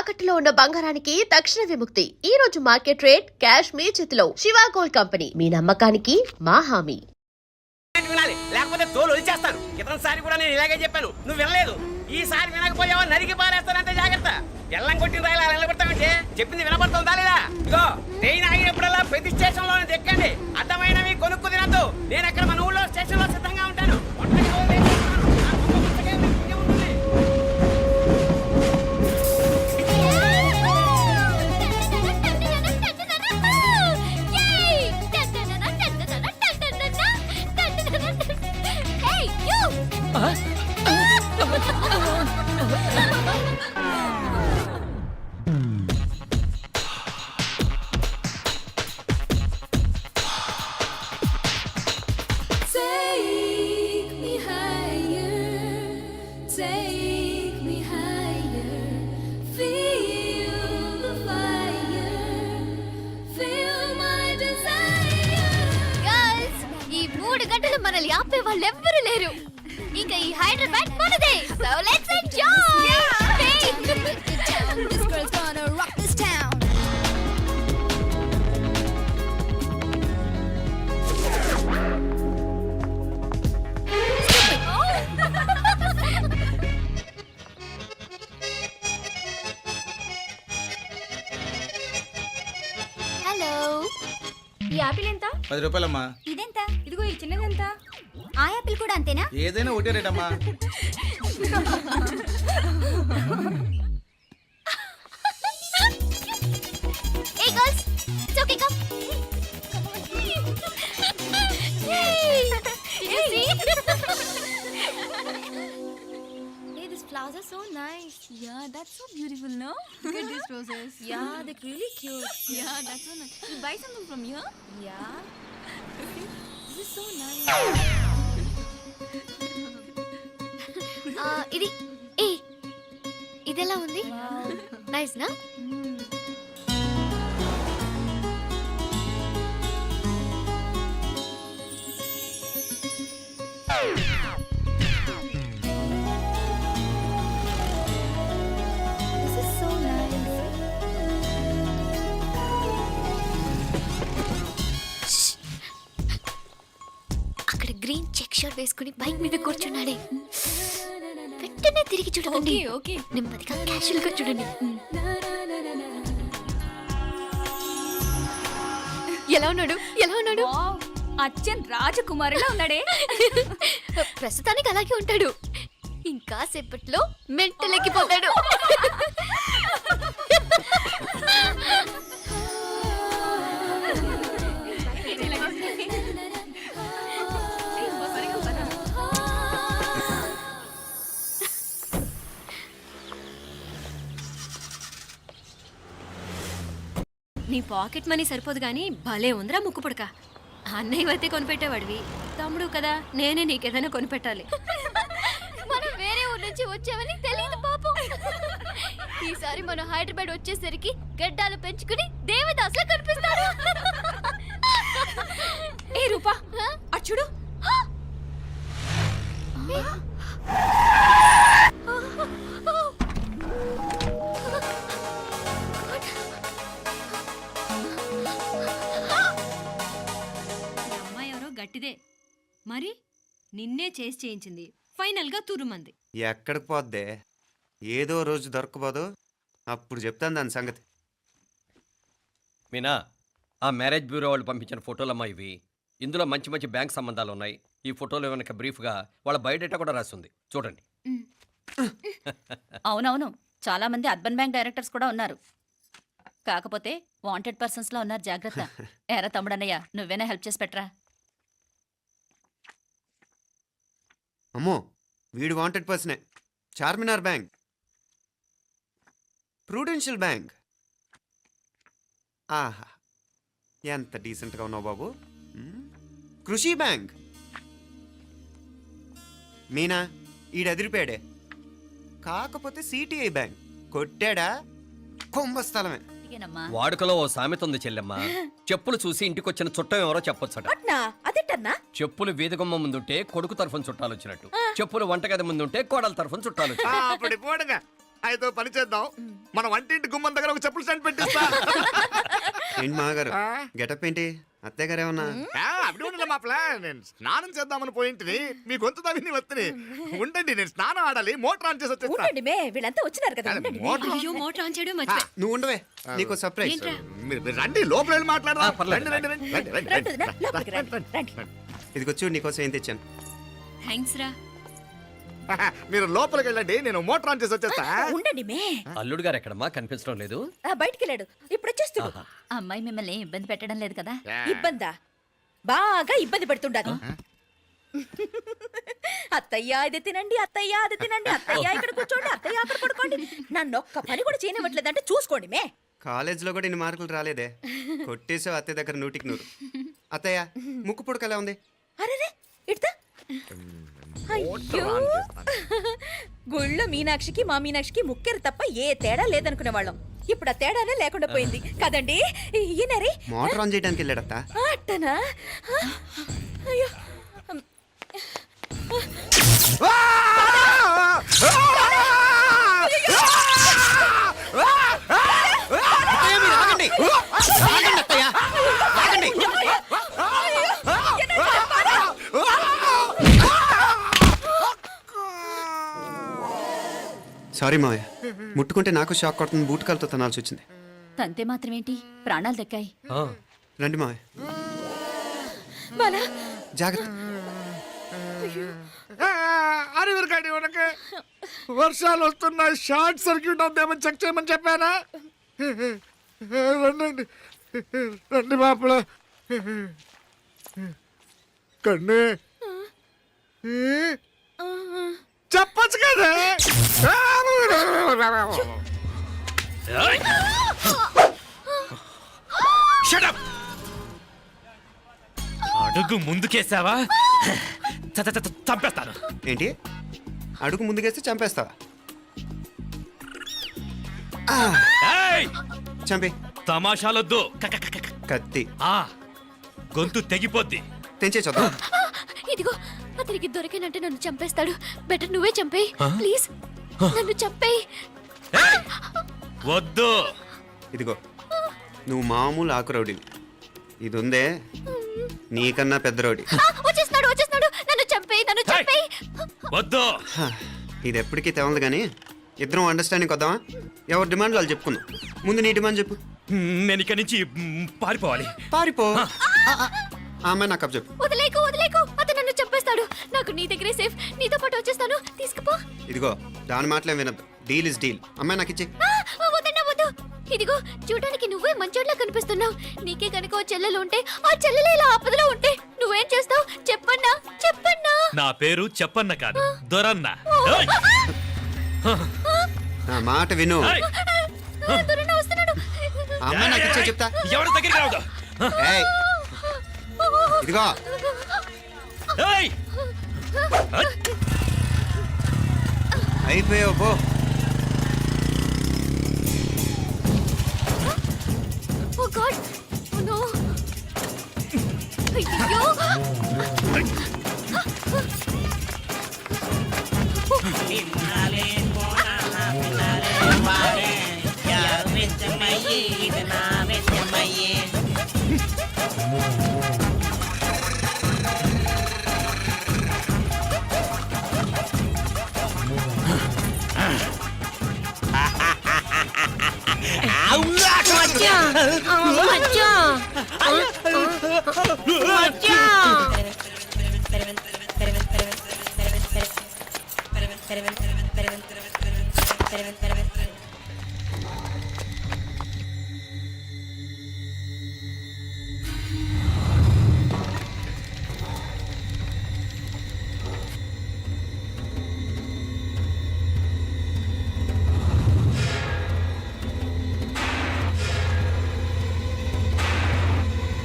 తాకట్టులో ఉన్న బంగారానికి తక్షణ విముక్తి. ఈ రోజు మార్కెట్ రేట్ క్యాష్ మీ చేతిలో. శివ గోల్డ్ కంపెనీ, మీ నమ్మకానికి మా హామీ. లేకపోతే తోలు వచ్చేస్తాను. ఇతనిసారి కూడా నేను ఇలాగే చెప్పాను, నువ్వు వినలేదు. ఈసారి వినకపోయావా నరికి పారేస్తానంటే జాగ్రత్త. ఎల్లం కొట్టిన రాయలా నిలబడతామంటే చెప్పింది వినపడుతుందా లేదా? ఇగో ట్రైన్ ఆగినప్పుడల్లా ప్రతి స్టేషన్ లోనే దెక్కండి. అర్థమైనవి కొనుక్కు తినద్దు. నేను అక్కడ మన ఊళ్ళో స్టేషన్ లో సిద్ధంగా ఉంటాను. మనల్ని ఆపే వాళ్ళు ఎవ్వరూ లేరు. ఇంకా ఈ హైదరాబాద్ మనదే. So let's enjoy. This girl's gonna rock this town. Hello, ఈ యాపిల్ ఎంత? 10 రూపాయలమ్మా. ఇదెంత? ఇదిగో ఈ చిన్నది ఎంత? ఆ యాపిల్ కూడా అంతేనా? ఏదైనా ఒకటే రేట్ అమ్మా. Hey girls, it's okay, come. Yay! Hey, these flowers are so nice. Yeah, that's so beautiful, no? Look at these roses. Yeah, they're really cute. Yeah, that's so nice. You buy something from here? Yeah. This is so nice. ఇది ఏ ఇదెలా ఉంది? Nice నా? This is so nice. అక్కడ green check shirt వేసుకుని bike మీద కూర్చున్నాడే. వెంటనే తిరిగి చూడండి. ఓకే నెమ్మదిగా క్యాషువల్ గా చూడండి. ఎలా ఉన్నాడు? ఎలా ఉన్నాడు? అచ్చన్ రాజకుమారిలా ఉన్నాడే. ప్రస్తుతానికి అలాగే ఉంటాడు. ఇంకా సేపట్లో మెంటల్ ఎక్కిపోతాడు. నీ పాకెట్ మనీ సరిపోదు గానీ భలే ఉందిరా ముక్కు పుడక. అన్నయ్య అయితే కొనిపెట్టేవాడివి, తమ్ముడు కదా నేనే నీకేదైనా కొనిపెట్టాలి. మనం వేరే ఊరు నుంచి వచ్చామని తెలియదు పాపం. ఈసారి మనం హైదరాబాద్ వచ్చేసరికి గడ్డాలు పెంచుకుని దేవదాసులా కనిపిస్తారు. ఏ రూపా అటు చూడు. గట్టిదే మరి, నిన్నే చేసి చేయించింది. ఫైనల్ గా తురుమంది. ఎక్కడికి పోద్దే? ఏదో రోజు దొరకపోదు, అప్పుడు చెప్తాను దాని సంగతి. మీనా, ఆ మ్యారేజ్ బ్యూరో వాళ్ళు పంపించిన ఫోటోలమ్మా ఇవి. ఇందులో మంచి మంచి బ్యాంక్ సంబంధాలు ఉన్నాయి. ఈ ఫోటోలో వెనక బ్రీఫ్గా వాళ్ళ బయోడేటా కూడా రాస్తుంది, చూడండి. అవునవును, చాలా మంది అర్బన్ బ్యాంక్ డైరెక్టర్స్ కూడా ఉన్నారు. కాకపోతే వాంటెడ్ పర్సన్స్ లో ఉన్నారు, జాగ్రత్త. ఎరా తమ్ముడన్నయ్య, నువ్వేనా హెల్ప్ చేసి పెట్టరా? అమ్మో, వీడు వాంటెడ్ పర్సనే. Charminar bank, Prudential bank. ఆహా, ఎంత డీసెంట్గా ఉన్నావు బాబు. కృషి బ్యాంక్. మీనా, ఈడదిరిపాడే. కాకపోతే సిటిఐ బ్యాంక్ కొట్టాడా కుంభస్థలమే. వాడుకలో ఓ సామెత ఉంది చెల్లెమ్మ. చెప్పులు చూసి ఇంటికొచ్చిన చుట్టం ఎవరో చెప్పొచ్చట. చెప్పులు వీధగుమ్మ ముందుంటే కొడుకు తరఫున చుట్టాలు వచ్చినట్టు, చెప్పులు వంటగది ముందుంటే కోడల తరఫున చుట్టాలు. అయితే ఓ పని చేద్దాం, మన వంటింటి గుమ్మం దగ్గర ఒక చెప్పులు స్టాండ్ పెట్టిస్తా. ఏంటి మామగారు గెటప్ ఏంటి? అత్తయ్య గారు ఏమన్నా? అప్పుడు ఉండలే మా ప్లాన్. నేను స్నానం చేద్దామని పోయింటిని, మీ గొంతు తవ్విని వస్తుంది. ఉండండి, నేను స్నానం ఆడాలి, మోటార్ ఆన్ చేసి వచ్చేస్తా. ఉండండి మే, వీళ్ళంతా వచ్చినారు కదా, ఉండండి మే. మోటార్ అయ్యో మోటార్ ఆన్ చేయడం మర్చిపోయా. నువ్వు ఉండవే, నీకు సర్ప్రైజ్. ఏంట్రా? మీరు రండి, లోపల వెళ్ళి మాట్లాడదాం. రండి, రండి, రండి, రండి, రండి, రండి, రండి. లోపలికి రండి, రండి. ఇదిగో చూడు నీకోసం ఏం తెచ్చాను. థ్యాంక్స్ రా. మీరు లోపలికి వెళ్ళండి, నేను మోటార్ ఆన్ చేసి వచ్చేస్తా. ఉండండి మే. అల్లుడు గారు ఎక్కడమ్మా కనిపించడం లేదు? బయటికి వెళ్ళాడు, ఇప్పుడు వచ్చేస్తాడు. ఆహా. అమ్మాయి మిమ్మల్ని ఇబ్బంది పెట్టడం లేదు కదా? యా. ఇబ్బందా? బాగా ఇబ్బంది పెడుతుండదు. అత్తయ్య ఇది తినండి, అత్తయ్య అది తినండి, అత్తయ్య ఇక్కడ కూర్చోండి, అత్తయ్య అక్కడ పడుకోండి. నన్ను ఒక్క పని కూడా చేయనివ్వట్లేదంటే చూసుకోండి మే. కాలేజీలో కూడా ఇన్ని మార్కులు రాలేదే. కొట్టేసావు అత్తయ్య దగ్గర 100కి 100. అత్తయ్య ముక్కు పుడక ఎలా ఉంది? అరే ఇడతా. అయ్యో, గుళ్ళో మీనాక్షికి మా మీనాక్షికి ముక్కెరు తప్ప ఏ తేడా లేదనుకునే వాళ్ళం. ఇప్పుడు ఆ తేడానే లేకుండా పోయింది కదండి. ఈయనరే మోటార్ ఆన్ చేయడానికి వెళ్ళాడత్త. అట్టనా? అయ్యో, సారీ మావయ్య, ముట్టుకుంటే నాకు షాక్ కొడుతుంది. బూట్ కాలుతో తనాల్సి వచ్చింది. తంతే మాత్రమేంటి, ప్రాణాలు దక్కాయి. ఆ, రండి మావయ్య, బాలా, జాగ్రత్త. అరవిరకండి ఉనకే వర్షాలు వస్తున్నాయి, షార్ట్ సర్క్యూట్ అవుతామని చెక్ చేయమని చెప్పానా? రండి రండి మాపల కన్నే చెప్పచ్చు కదా. Shut up! అడుగు ముందుకేసావా చంపేస్తాను. ఏంటి? అడుగు ముందుకేస్తే చంపేస్తావా? ఏయ్! చంపే. తమాషాలొద్దు. కత్తి ఆ గొంతు తెగిపోద్ది. తెంచే చూద్దాం. ఇదిగో, అతనికి దొరికినంటే నన్ను చంపేస్తాడు. బెటర్ నువ్వే చంపేయి ప్లీజ్, నన్ను చంపేయి. ఏయ్! వద్దు. ఇదిగో, నువ్వు మామూలు ఆకు రౌడీవి. ఇది ఉందే నీకన్నా పెద్ద రౌడీ. వచ్చేస్తున్నాడు, నన్ను చంపేయి, నన్ను చంపేయి. వద్దు. హ, ఇది ఎప్పటికీ తెవలదు కానీ ఇద్దరం అండర్స్టాండింగ్ వద్దామా? ఎవరి డిమాండ్ వాళ్ళు చెప్పుకుందాం. ముందు నీ డిమాండ్ చెప్పు. నేను ఇక్కడి నుంచి పారిపోవాలి. పారిపో. ఆ అమ్మాయి నాకు చెప్పు. వదిలేకు, అతను నన్ను చంపేస్తాడు. నాకు నీ దగ్గరే సేఫ్, నీతో పాటు వచ్చేస్తాను, తీసుకుపో. ఇదిగో, దాని మాటలేం వినద్దు. Deal is deal. అమ్మాయి నాకు ఇచ్చే. వద్దన్నా వద్దు. ఇదిగో, చూడడానికి నువ్వే మంచోట్లా కనిపిస్తున్నావు. నీకే కనుక ఓ చెల్లెలు ఉంటే, ఆ చెల్లెలు ఇలా ఆపదలో ఉంటే నువ్వేం చేస్తావు చెప్పన్నా? నా పేరు చెప్పన్న కాదు, దొరన్న. ఏయ్! నా మాట విను. ఏయ్! దొరన్న వస్తున్నాడు. ఆ అమ్మాయి నాకు ఇచ్చే చెప్తా. ఎవరి దగ్గరికి రావద్దు. ఏయ్, ఇదిగో, ఏయ్! అయిపోయావు పో. ఓ గాడ్, ఓ నో. అయ్యో,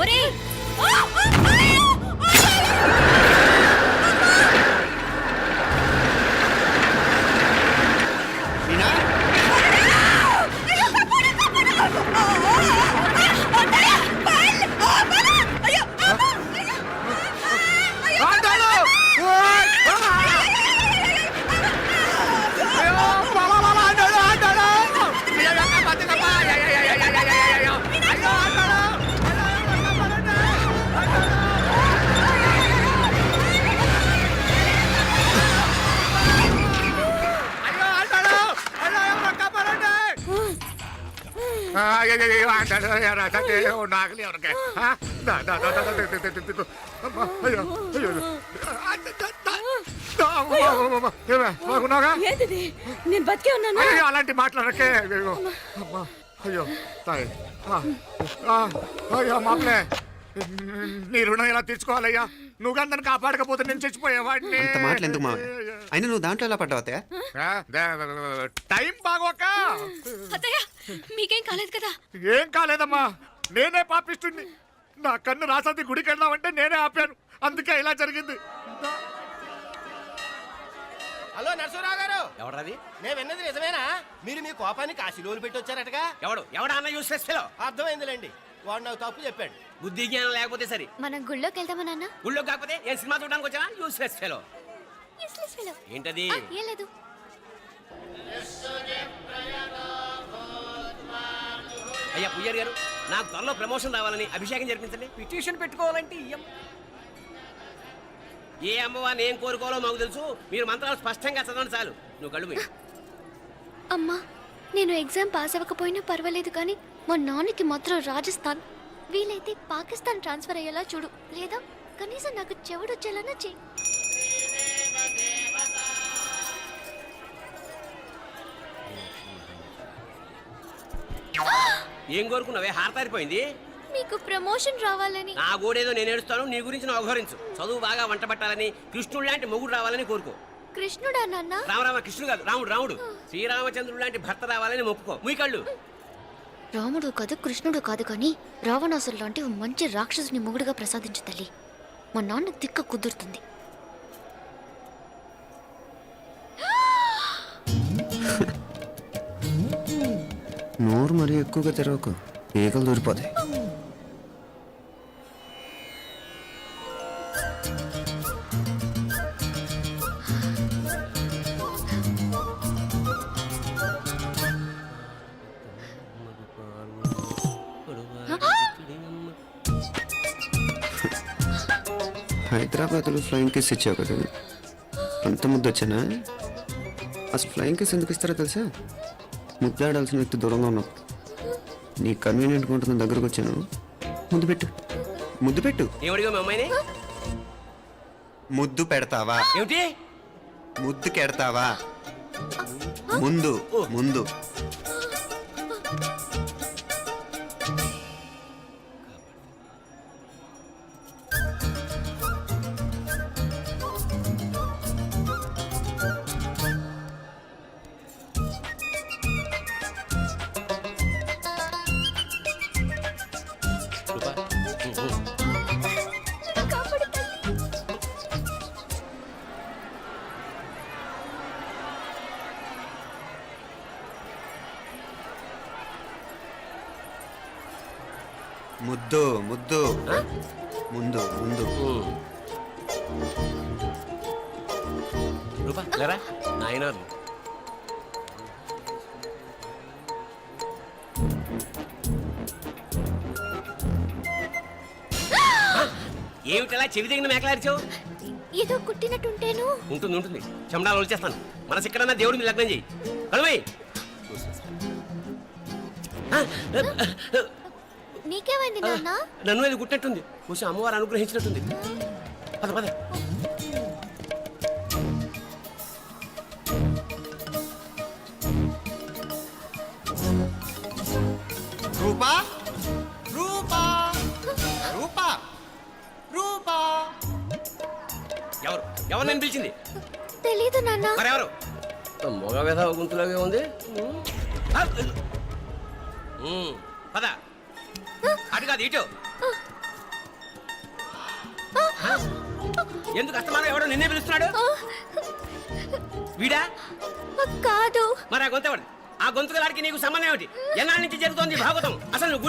ఒరేయ్! నాగలి ఎవరికే బాగున్నాగా ఏంటిది నేను బతికే ఉన్నాను అయ్యో అలాంటి మాట్లాడకే అయ్యో అమ్మా అయ్యో తాయి అయ్యో మామలే నీ రుణం ఎలా తీర్చుకోవాలయ్యా నువ్వు అందరిని కాపాడకపోతే నేను చచ్చిపోయేవాడిని అంత మాటలు ఎందుకు మావయ్య అయినా నువ్వు దాంట్లో ఎలా పడ్డావు అత్తయ్య టైం బాగోక అత్తయ్య మీకేం కాలేదు కదా? ఏం కాలేదమ్మా నేనే పాపిస్తుంది నా కన్ను రాసాది గుడికి వెళ్దామంటే నేనే ఆపాను అందుకే ఇలా జరిగింది హలో నరసరావు గారు ఎవడది నేను విన్నది నిజమేనా మీరు మీ కోపాన్ని కాశీలోలు పెట్టి వచ్చారటగా ఎవడా అన్న యూస్లెస్ ఫెలో అర్థమైందిలేండి వాడు నాకు తప్పు చెప్పాడు బుద్ధి జ్ఞానం లేకపోతే సరే మనం గుళ్ళోకి వెళ్దామా నాన్న? గుళ్ళో కాకపోతే ఏం సినిమా చూడడానికి వచ్చావా యూస్లెస్ ఫెలో Useless fellow. ఏంటది ఏం లేదు. అయ్యా పుయ్యర్ గారు నాకు త్వరలో ప్రమోషన్ రావాలని అభిషేకం జరిపించండి పిటిషన్ పెట్టుకోవాలంటే ఏ అమ్మవారిని ఏం కోరుకోవాలో మాకు తెలుసు మీరు మంత్రాలు స్పష్టంగా చదవండి చాలు నువ్వు కళ్ళు మూయి. అమ్మా నేను ఎగ్జామ్ పాస్ అవ్వకపోయినా పర్వాలేదు కానీ మా నాన్నకి మాత్రం రాజస్థాన్ వీలైతే పాకిస్తాన్ ట్రాన్స్ఫర్ అయ్యేలా చూడు లేదా కనీసం నాకు చెవుడు వచ్చేలానా చెయ్యి. ఏం కోరుకున్నావే హారతారిపోయింది మీకు ప్రమోషన్ రావాలని. నా గోడేదో నేను ఏడుస్తాను నీ గురించి నువ్వు అవహరించు చదువు బాగా వంట పట్టాలని కృష్ణుడు లాంటి మొగుడు రావాలని కోరుకో కృష్ణుడా నాన్న? రామరామ కృష్ణుడు కాదు రాముడు శ్రీరామచంద్రుడు లాంటి భర్త రావాలని మొక్కుకో మీ కళ్ళు రాముడు కాదు కృష్ణుడు కాదు కానీ రావణాసురు లాంటి ఓ మంచి రాక్షసుని మొగుడుగా ప్రసాదించు తల్లి. మా నాన్న తిక్క కుదురుతుంది. నోరు మరీ ఎక్కువగా తెరవకు ఈగలు దూరిపోతాయి హైదరాబాద్లో ఫ్లయింగ్ కేస్ ఇచ్చావు కదా అంత ముద్దు వచ్చానా అసలు ఫ్లయింగ్ కేస్ ఎందుకు ఇస్తారో తెలుసా ముద్దాడాల్సిన వ్యక్తి దూరంగా ఉన్నావు నీ కన్వీనియంట్గా ఉంటుంది దగ్గరకు వచ్చాను ముద్దు పెట్టు ఏమడిగా మీ అమ్మాయిని ముద్దు పెడతావా ఏమిటి ముద్దు కెడతావా ముందు ముందు ముద్దు ముద్దు ముందు ముందు రూపా లేరా నాయనారు ఏమిటలా చెవి దగ్గర మేకలారిచావు ఏదో కుట్టినట్టుంటేను. ఉంటుంది చెమడాలు వచ్చేస్తాను మనసు ఎక్కడన్నా దేవుడి మీద లగ్నం చేయి కడువై నీకేమైంది నాన్న? నన్ను అది కుట్టినట్టుంది కొంచెం అమ్మవారు అనుగ్రహించినట్టుంది పద పద రూపా రూపా రూపా రూపా ఎవరు నేను పిలిచింది తెలీదు నాన్న. మరెవరు మొగ వ్యధ గుంతులాగే ఉంది పద అటు కాదు ఇటు ఎందుకు అస్తమానం ఎవడో నిన్నే పిలుస్తున్నాడు వీడా కాదు. మరి ఆ గొంతు ఎవడు ఆ గొంతుకలాడికి నీకు సంబంధం ఏమిటి ఎన్నాళ్ళ నుంచి జరుగుతోంది భాగవతం అసలు నువ్వు